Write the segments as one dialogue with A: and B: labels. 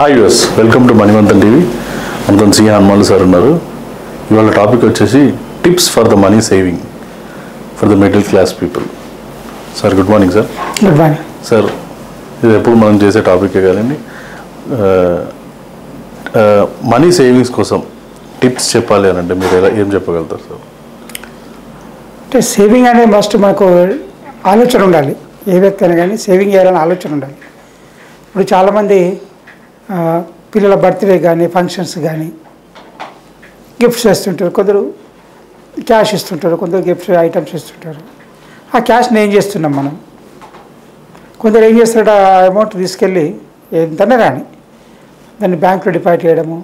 A: Hi యూస్ welcome to Manimanthan TV. మనతో C Hanuman sir ఉన్నారు. ఇవాళ టాపిక్ వచ్చేసి tips for the money saving for the middle class people. Sir good morning sir.
B: Good morning
A: sir. ఇది ఎప్పుడు మనం చేసే టాపికే కాదండి. మనీ సేవింగ్స్ కోసం టిప్స్ చెప్పాలి అని అంటే మీరు ఏం చెప్పగలుగుతారు సార్?
B: అంటే సేవింగ్ అనేది మస్ట్ మాకు ఆలోచన ఉండాలి. ఏ వ్యక్తి అయినా కానీ సేవింగ్ చేయాలని ఆలోచన ఉండాలి. ఇప్పుడు చాలామంది పిల్లల బర్త్డే కానీ ఫంక్షన్స్ కానీ గిఫ్ట్స్ ఇస్తుంటారు. కొందరు క్యాష్ ఇస్తుంటారు, కొందరు గిఫ్ట్స్ ఐటమ్స్ ఇస్తుంటారు. ఆ క్యాష్ని ఏం చేస్తున్నాం మనం? కొందరు ఏం చేస్తారో ఆ అమౌంట్ తీసుకెళ్ళి ఎంతనే కానీ దాన్ని బ్యాంకులో డిపాజిట్ చేయడము,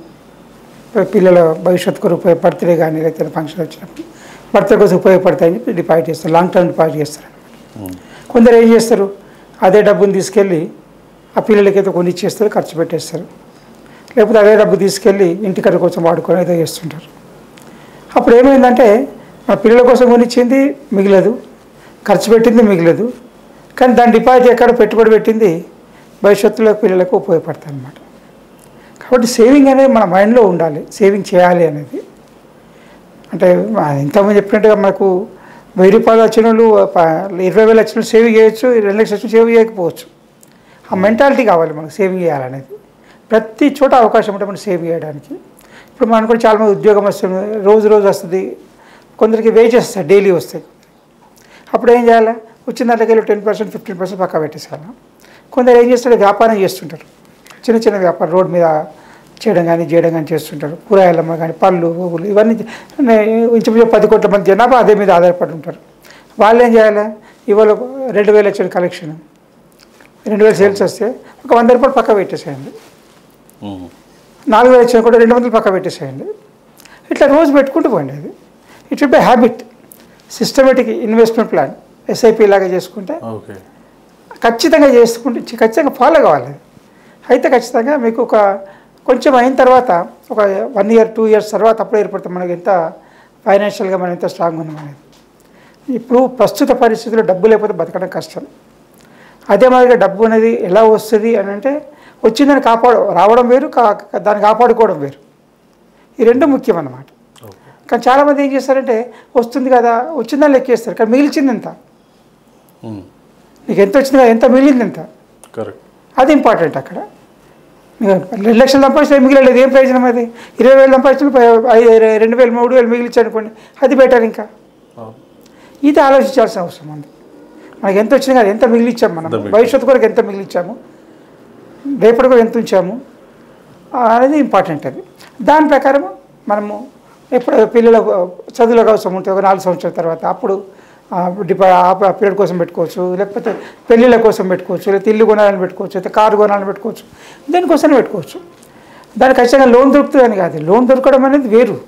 B: పిల్లల భవిష్యత్తు కొరకు బర్త్డే కానీ లేకపోతే ఫంక్షన్ వచ్చినప్పుడు బర్త్డే కోసం ఉపయోగపడతాయని చెప్పి డిపాజిట్ చేస్తారు, లాంగ్ టర్మ్ డిపాజిట్ చేస్తారు అనమాట. కొందరు ఏం చేస్తారు, అదే డబ్బుని తీసుకెళ్ళి ఆ పిల్లలకైతే కొని ఇచ్చేస్తారు, ఖర్చు పెట్టేస్తారు. లేకపోతే అదే డబ్బు తీసుకెళ్ళి ఇంటి ఖర్చు కోసం వాడుకొని ఏదో చేస్తుంటారు. అప్పుడు ఏమైందంటే మా పిల్లల కోసం కొనిచ్చింది మిగలదు, ఖర్చు పెట్టింది మిగలదు, కానీ దాని డిపాజిట్ ఎక్కడ పెట్టుబడి పెట్టింది భవిష్యత్తులో పిల్లలకు ఉపయోగపడుతుంది అన్నమాట. కాబట్టి సేవింగ్ అనేది మన మైండ్లో ఉండాలి, సేవింగ్ చేయాలి అనేది. అంటే ఇంతకుముందు చెప్పినట్టుగా మనకు 1000 రూపాయలు వచ్చిన వాళ్ళు 20,000 వచ్చిన సేవింగ్ చేయొచ్చు, 2 లక్షలు వచ్చిన సేవింగ్ చేయకపోవచ్చు. ఆ మెంటాలిటీ కావాలి మనకు సేవింగ్ చేయాలనేది. ప్రతి చోట అవకాశం ఉంటుంది మనం సేవ్ చేయడానికి. ఇప్పుడు మనం కూడా చాలామంది ఉద్యోగం వస్తుంది, రోజు వస్తుంది, కొందరికి వేజెస్ వస్తాయి, డైలీ వస్తాయి. అప్పుడు ఏం చేయాలి? వచ్చిన దాంట్లోకి 10% 15% పక్కా పెట్టేసేయాలి. కొందరు ఏం చేస్తారు, వ్యాపారం చేస్తుంటారు, చిన్న వ్యాపారం రోడ్డు మీద చేయడం కానీ చేస్తుంటారు. కూరగాయలమ్మ కానీ పళ్ళు పువ్వులు ఇవన్నీ ఇంచుమించు 10 కోట్ల మంది జనాభా అదే మీద ఆధారపడి ఉంటారు. వాళ్ళు ఏం చేయాలి? ఇవాళ 2,000 వచ్చిన కలెక్షన్ 2,000 సేల్స్ వస్తే ఒక 100 రూపాయలు పక్క పెట్టేసేయండి. 4,000 వచ్చినా కూడా 200 పక్క పెట్టేసేయండి. ఇట్లా రోజు పెట్టుకుంటూ పోండి. అది it should buy habit. Systematic investment plan SIP లాగా చేసుకుంటే ఖచ్చితంగా ఖచ్చితంగా ఫాలో కావాలి. అయితే ఖచ్చితంగా మీకు కొంచెం అయిన తర్వాత ఒక 1 year 2 years తర్వాత అప్పుడే ఏర్పడుతుంది మనకి ఎంత ఫైనాన్షియల్గా మనం ఎంత స్ట్రాంగ్ ఉన్నాం అనేది. ఇప్పుడు ప్రస్తుత పరిస్థితుల్లో డబ్బు లేకపోతే బతకడం కష్టం. అదే మాదిరిగా డబ్బు అనేది ఎలా వస్తుంది అని అంటే వచ్చిందని రావడం వేరు, దాన్ని కాపాడుకోవడం వేరు. ఈ రెండు ముఖ్యం అన్నమాట. కానీ చాలామంది ఏం చేస్తారంటే వస్తుంది కదా వచ్చిందని లెక్కేస్తారు, కానీ మిగిలిచింది ఎంత, నీకు ఎంత వచ్చింది కదా ఎంత మిగిలింది ఎంత, అది ఇంపార్టెంట్. అక్కడ 2 లక్షలు సంపాదించిన మిగిలేదు, ఏం ప్రయోజనం అది? 20,000 సంపాదించిన 2,000 3,000 మిగిలించి అనుకోండి, అది బెటర్. ఇంకా ఇది ఆలోచించాల్సిన అవసరం ఉంది. మనకి ఎంత వచ్చింది కదా ఎంత మిగిలిచ్చాము, మనం భవిష్యత్తు కొరకు ఎంత మిగిలిచ్చాము, రేపటి కూడా ఎంత ఉంచాము అనేది ఇంపార్టెంట్. అది దాని ప్రకారం మనము ఎప్పుడు పిల్లల చదువులకు అవసరం ఉంటుంది, ఒక 4 సంవత్సరాల తర్వాత అప్పుడు పిల్లల కోసం పెట్టుకోవచ్చు, లేకపోతే పెళ్ళిళ్ళ కోసం పెట్టుకోవచ్చు, లేకపోతే ఇల్లు కొనాలని పెట్టుకోవచ్చు, లేకపోతే కారు కొనాలని పెట్టుకోవచ్చు, దేనికోసం పెట్టుకోవచ్చు. దానికి ఖచ్చితంగా లోన్ దొరుకుతుంది అని కాదు, లోన్ దొరకడం అనేది వేరు,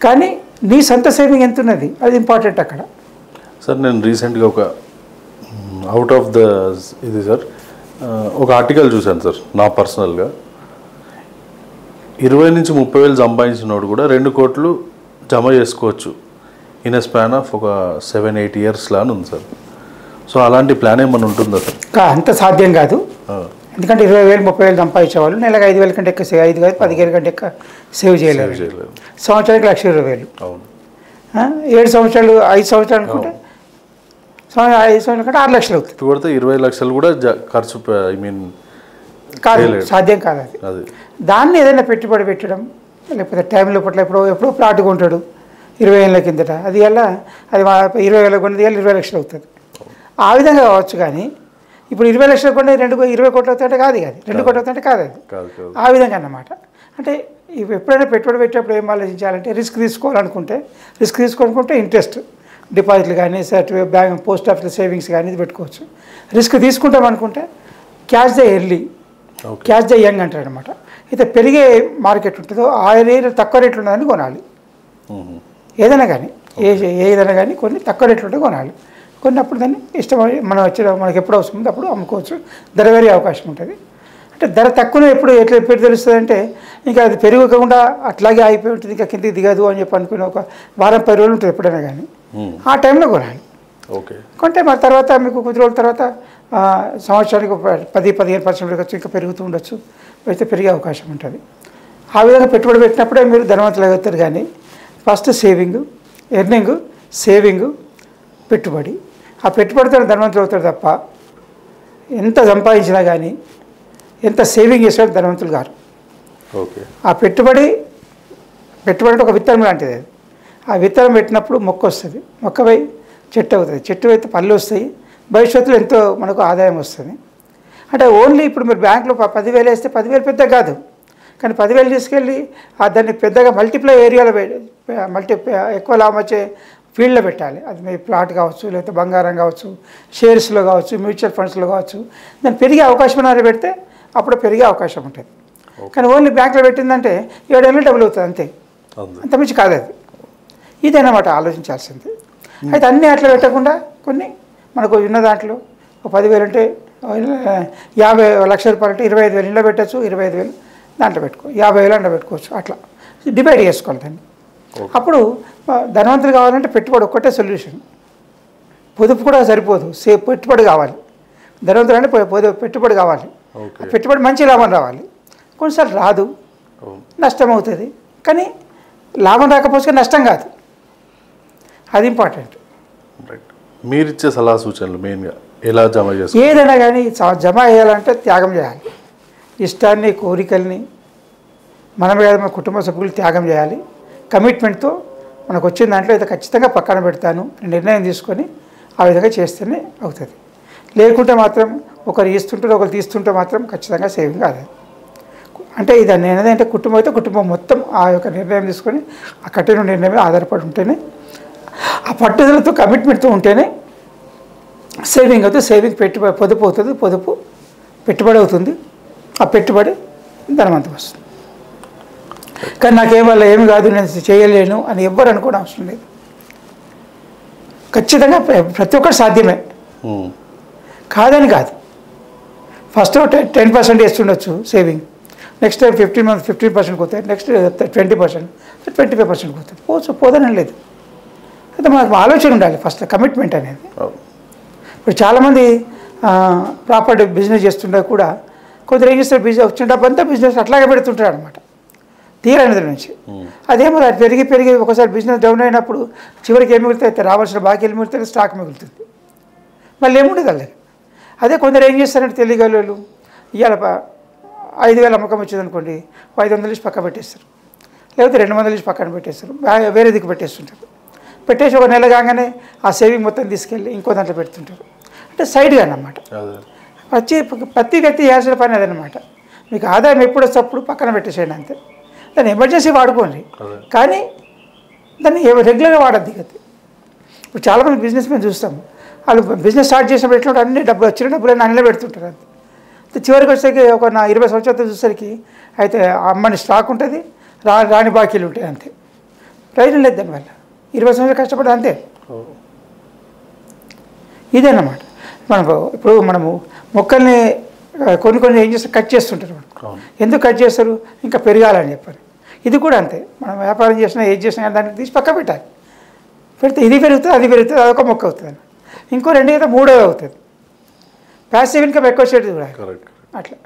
B: కానీ నీ సొంత సేవింగ్ ఎంత ఉన్నది అది ఇంపార్టెంట్ అక్కడ.
A: సార్ నేను రీసెంట్గా ఒక అవుట్ ఆఫ్ ద ఇది సార్ ఒక ఆర్టికల్ చూశాను సార్. నా పర్సనల్గా 20,000 నుంచి 30,000 సంపాదించినోడు కూడా 2 కోట్లు జమ చేసుకోవచ్చు ఇన్ ఎ స్పాన్ ఆఫ్ ఒక 7-8 years లాని ఉంది సార్. సో అలాంటి ప్లాన్ ఏమైనా ఉంటుందా సార్?
B: అంత సాధ్యం కాదు. ఎందుకంటే 20,000 30,000 సంపాదించే వాళ్ళు నెలకు 5,000 కంటే ఎక్కువ 5 కాదు 15 కంటే ఎక్కువ సేవ్ చేయలేరు. సంవత్సరానికి 1,20,000.
A: అవును.
B: 7 సంవత్సరాలు 5 సంవత్సరాలు అనుకుంటే 5 సంవత్సరాలు కంటే 6 లక్షలు అవుతుంది.
A: కొడితే 20 లక్షలు కూడా ఖర్చు
B: కాదు, సాధ్యం కాదు అది. దాన్ని ఏదైనా పెట్టుబడి పెట్టడం, లేకపోతే టైంలో పట్ల ఎప్పుడో ప్లాట్ కొంటాడు 20 ఏళ్ళ కిందట, అది 20,000 కొన్నది 20 లక్షలు అవుతుంది. ఆ విధంగా కావచ్చు. కానీ ఇప్పుడు 20 లక్షలు కొనే 20 కోట్లు అవుతుంటే కాదు, 2 కోట్లు అవుతుంటే కాదు అది. ఆ విధంగా అన్నమాట. అంటే ఎప్పుడైనా పెట్టుబడి పెట్టేప్పుడు ఏం ఆలోచించాలంటే రిస్క్ తీసుకోవాలనుకుంటే ఇంట్రెస్ట్ డిపాజిట్లు కానీ బ్యాంక్ పోస్ట్ ఆఫీస్ సేవింగ్స్ కానీ ఇది పెట్టుకోవచ్చు. రిస్క్ తీసుకుంటాం అనుకుంటే cash the early, cash the young అంటారు అనమాట. అయితే పెరిగే మార్కెట్ ఉంటుందో ఆ రేటు తక్కువ రేట్లు ఉన్నదని కొనాలి. ఏదైనా కానీ కొన్ని తక్కువ రేట్లు ఉంటే కొనాలి. కొన్నప్పుడు దాన్ని ఇష్టం మనకి ఎప్పుడు అవసరం ఉందో అప్పుడు అమ్ముకోవచ్చు, ధర వేరే అవకాశం ఉంటుంది. అంటే ధర తక్కువనే ఎప్పుడు తెలుస్తుంది అంటే ఇంకా అది పెరగకుండా అట్లాగే అయిపోయి ఉంటుంది, ఇంకా కిందికి దిగదు అని చెప్పి అనుకుని ఒక వారం 10 రోజులు ఉంటుంది ఎప్పుడైనా కానీ, ఆ టైంలో కొనాలి.
A: ఓకే.
B: కొంటే మరి తర్వాత మీకు కొద్ది రోజుల తర్వాత సంవత్సరానికి 10-15% పెరగచ్చు, ఇంకా పెరుగుతూ ఉండొచ్చు, అయితే పెరిగే అవకాశం ఉంటుంది. ఆ విధంగా పెట్టుబడి పెట్టినప్పుడే మీరు ధనవంతులు అవుతారు. కానీ ఫస్ట్ సేవింగ్, ఎర్నింగ్, సేవింగ్, పెట్టుబడి. ఆ పెట్టుబడితో ధనవంతులు అవుతారు తప్ప ఎంత సంపాదించినా కానీ ఎంత సేవింగ్ చేసినా ధనవంతులు గారు.
A: ఓకే.
B: ఆ పెట్టుబడి అంటే ఒక విత్తనం లాంటిది. అది ఆ విత్తనం పెట్టినప్పుడు మొక్క వస్తుంది, మొక్కపై చెట్టు అవుతుంది, చెట్టు అయితే పళ్ళు వస్తాయి, భవిష్యత్తులో ఎంతో మనకు ఆదాయం వస్తుంది. అంటే ఓన్లీ ఇప్పుడు మీరు బ్యాంకులో 10,000 వేస్తే 10,000 పెద్ద కాదు, కానీ 10,000 తీసుకెళ్ళి దాన్ని పెద్దగా మల్టిప్లై ఏరియాలో ఎక్కువ లాభం వచ్చే ఫీల్డ్లో పెట్టాలి. అది మీ ప్లాట్ కావచ్చు, లేకపోతే బంగారం కావచ్చు, షేర్స్లో కావచ్చు, మ్యూచువల్ ఫండ్స్లో కావచ్చు. దాన్ని పెరిగే అవకాశం అనేది పెడితే అప్పుడు పెరిగే అవకాశం ఉంటుంది. కానీ ఓన్లీ బ్యాంకులో పెట్టిందంటే 7 ఏళ్ళు డబుల్ అవుతుంది, అంతే, అంతమించి కాదు అది. ఇదేనమాట ఆలోచించాల్సింది. అయితే అన్నీ అట్లా పెట్టకుండా కొన్ని మనకు ఉన్న దాంట్లో 10,000 అంటే 50 లక్షల రూపాయలు అంటే 25,000 ఇంట్లో పెట్టచ్చు, 25,000 దాంట్లో పెట్టుకో, 50,000 అంట్లో పెట్టుకోవచ్చు. అట్లా డివైడ్ చేసుకోవాలి దాన్ని. అప్పుడు ధనవంతులు కావాలంటే పెట్టుబడి ఒక్కటే సొల్యూషన్. పొదుపు కూడా సరిపోదు, పెట్టుబడి కావాలి. ధనవంతులు అంటే పెట్టుబడి కావాలి. పెట్టుబడి మంచి లాభం రావాలి. కొన్నిసార్లు రాదు, నష్టం అవుతుంది. కానీ లాభం రాకపోతే నష్టం కాదు, అది ఇంపార్టెంట్.
A: మీరు ఇచ్చే సలహా సూచనలు మెయిన్గా ఎలా జమ చేస్తారు?
B: ఏదైనా కానీ జమ చేయాలంటే త్యాగం చేయాలి. ఇష్టాన్ని, కోరికల్ని మనమే కాదు, మన కుటుంబ సభ్యులు త్యాగం చేయాలి. కమిట్మెంట్తో మనకు వచ్చిన దాంట్లో అయితే ఖచ్చితంగా పక్కన పెడతాను నిర్ణయం తీసుకొని ఆ విధంగా చేస్తేనే అవుతుంది. లేకుంటే మాత్రం ఒకరు ఇస్తుంటే ఒకరు తీస్తుంటే మాత్రం ఖచ్చితంగా సేవింగ్ కాదు. అంటే ఇది నేనేదంటే కుటుంబం అయితే కుటుంబం మొత్తం ఆ యొక్క నిర్ణయం తీసుకొని ఆ కఠిన నిర్ణయమే ఆధారపడి ఉంటేనే, ఆ పట్టుదలతో కమిట్మెంట్తో ఉంటేనే సేవింగ్ అవుతుంది. సేవింగ్ పెట్టుబడి పొదుపు అవుతుంది, పొదుపు పెట్టుబడి అవుతుంది, ఆ పెట్టుబడి ధనవంతం వస్తుంది. కానీ నాకేం వల్ల ఏమి కాదు, నేను చేయలేను అని ఎవ్వరు అనుకోవడం అవసరం లేదు. ఖచ్చితంగా ప్రతి ఒక్కరు సాధ్యమే, కాదని కాదు. ఫస్ట్ 10% వేస్తుండొచ్చు సేవింగ్, నెక్స్ట్ టైం 15% పోతాయి, నెక్స్ట్ 20%, 25% పోతాయి, పోదని లేదు. అయితే మనకు ఆలోచన ఉండాలి ఫస్ట్, కమిట్మెంట్ అనేది. ఇప్పుడు చాలామంది ప్రాపర్టీ బిజినెస్ చేస్తుంటే కూడా కొందరు ఏం చేస్తారు, బిజినెస్ వచ్చిన డబ్బంతా బిజినెస్ అట్లాగే పెడుతుంటారు అనమాట, తీరనిది నుంచి. అదేమో అది పెరిగి ఒకసారి బిజినెస్ డౌన్ అయినప్పుడు చివరికి ఏం మిగులుతాయి, రావాల్సిన బాకీలు మిగులుతాయి, స్టాక్ మిగులుతుంది, మళ్ళీ ఏముండదు అలాగే. అదే కొందరు ఏం చేస్తారంటే తెలియగలరు, ఇవాళ 5,000 అమ్మకం వచ్చింది అనుకోండి, 500 ఇచ్చి పక్క పెట్టేస్తారు, లేకపోతే 200 ఇచ్చి పక్కన పెట్టేస్తారు, వేరే దిక్కు పెట్టేస్తుంటారు. పెట్టేసి ఒక నెల కాగానే ఆ సేవింగ్ మొత్తం తీసుకెళ్ళి ఇంకో దాంట్లో పెడుతుంటారు. అంటే సైడ్గా అన్నమాట. ప్రతి వ్యక్తి చేయాల్సిన పని అదనమాట. మీకు ఆదాయం ఎప్పుడు వస్తే అప్పుడు పక్కన పెట్టేసేయండి, అంతే. దాన్ని ఎమర్జెన్సీ వాడుకోండి, కానీ దాన్ని రెగ్యులర్గా వాడద్దు. కదా ఇప్పుడు చాలామంది బిజినెస్ మేము చూస్తాము, వాళ్ళు బిజినెస్ స్టార్ట్ చేసినప్పుడు ఎట్లా అన్ని డబ్బులు వచ్చిన డబ్బులు అన్నీ పెడుతుంటారు. అంతే చివరికి వచ్చేసరికి ఒక 20 సంవత్సరాలతో చూసేసరికి అయితే అమ్మని స్టాక్ ఉంటుంది, రాని బాకీలు ఉంటాయి, అంతే. ప్రయోజనం లేదు దానివల్ల. 20 సంవత్సరాలు కష్టపడి అంతే. ఇదేనమాట. ఇప్పుడు మనము మొక్కల్ని కొన్ని ఏం చేస్తారు, కట్ చేస్తుంటారు. ఎందుకు కట్ చేస్తారు, ఇంకా పెరగాలని చెప్పారు. ఇది కూడా అంతే, మనం వ్యాపారం చేసినా ఏది చేసినా కానీ దాన్ని తీసి పక్క పెట్టాలి. పెడితే ఇది పెరుగుతుంది, అది పెరుగుతుంది, అదొక మొక్క అవుతుంది, ఇంకో 2 అయితే 3 అవుతుంది. ప్యాసివ్ ఇన్కమ్ ఎక్కువ చేయడం కూడా అట్లా.